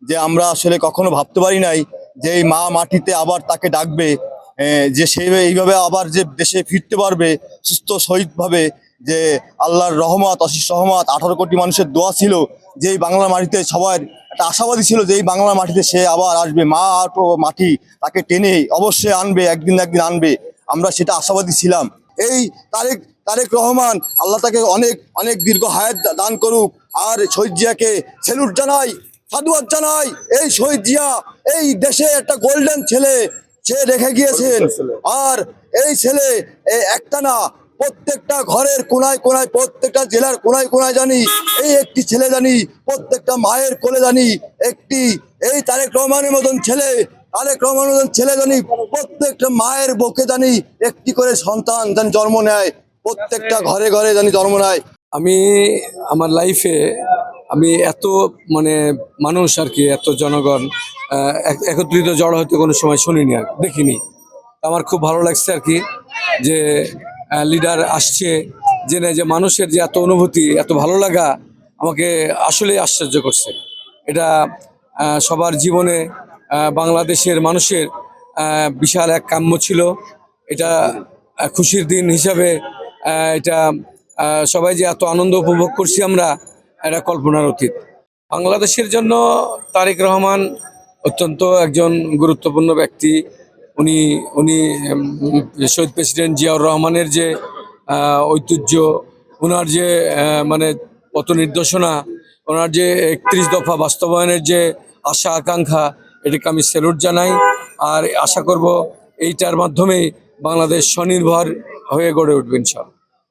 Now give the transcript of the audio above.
যে আমরা আসলে কখনো ভাবতে পারি নাই যে এই মা মাটিতে আবার তাকে ডাকবে, যে সেই এইভাবে আবার যে দেশে ফিরতে পারবে সুস্থ শহীদভাবে। যে আল্লাহর রহমত, অশেষ রহমত, 18 কোটি মানুষের দোয়া ছিল যে এই বাংলা মাটিতে সবার একটা আশাবাদী ছিল যে এই বাংলা মাটিতে সে আবার আসবে, মা তো মাটি তাকে টেনে অবশ্যই আনবে, একদিন না একদিন আনবে। আমরা সেটা আশাবাদী ছিলাম। এই তারেক তারেক রহমান, আল্লাহ তাকে অনেক অনেক দীর্ঘ হায়াত দান করুক। আর শহীদ জিয়াকে স্যালুট জানাই, সাধুবাদ জানাই। এই শহীদ জিয়া এই দেশে একটা গোল্ডেন ছেলে সে রেখে গিয়েছেন। আর এই ছেলে একটা না, প্রত্যেকটা ঘরের কোনায় কোনায়, প্রত্যেকটা জেলার কোনায় কোনায় জানি এই একটি ছেলে, জানি প্রত্যেকটা মায়ের কোলে জানি একটি এই তারেক রহমানের মতন ছেলে, তারেক রহমানের মতন ছেলে জানি প্রত্যেকটা মায়ের বুকে জানি একটি করে সন্তান জানি জন্ম নেয়, প্রত্যেকটা ঘরে ঘরে জানি জন্ম নেয়। আমি আমার লাইফে আমি এত মানে মানুষ আর কি, এত জনগণ একত্রিত জড়ো হতে কোনো সময় শুনিনি আর দেখিনি। আমার খুব ভালো লাগছে আর কি যে লিডার আসছে, জেনে যে মানুষের যে এত অনুভূতি, এত ভালো লাগা আমাকে আসলে আশ্চর্য করছে। এটা সবার জীবনে বাংলাদেশের মানুষের বিশাল এক কাম্য ছিল। এটা খুশির দিন হিসাবে এটা সবাই যে এত আনন্দ উপভোগ করছি আমরা, এটা কল্পনার অতীত। বাংলাদেশের জন্য তারেক রহমান অত্যন্ত একজন গুরুত্বপূর্ণ ব্যক্তি। উনি উনি শহীদ প্রেসিডেন্ট জিয়াউর রহমানের যে ঐতিহ্য, ওনার যে মানে পথ নির্দেশনা, ওনার যে 31 দফা বাস্তবায়নের যে আশা আকাঙ্ক্ষা, এটাকে আমি স্যালুট জানাই। আর আশা করব এইটার মাধ্যমেই বাংলাদেশ স্বনির্ভর হয়ে গড়ে উঠবে ইনশাআল্লাহ।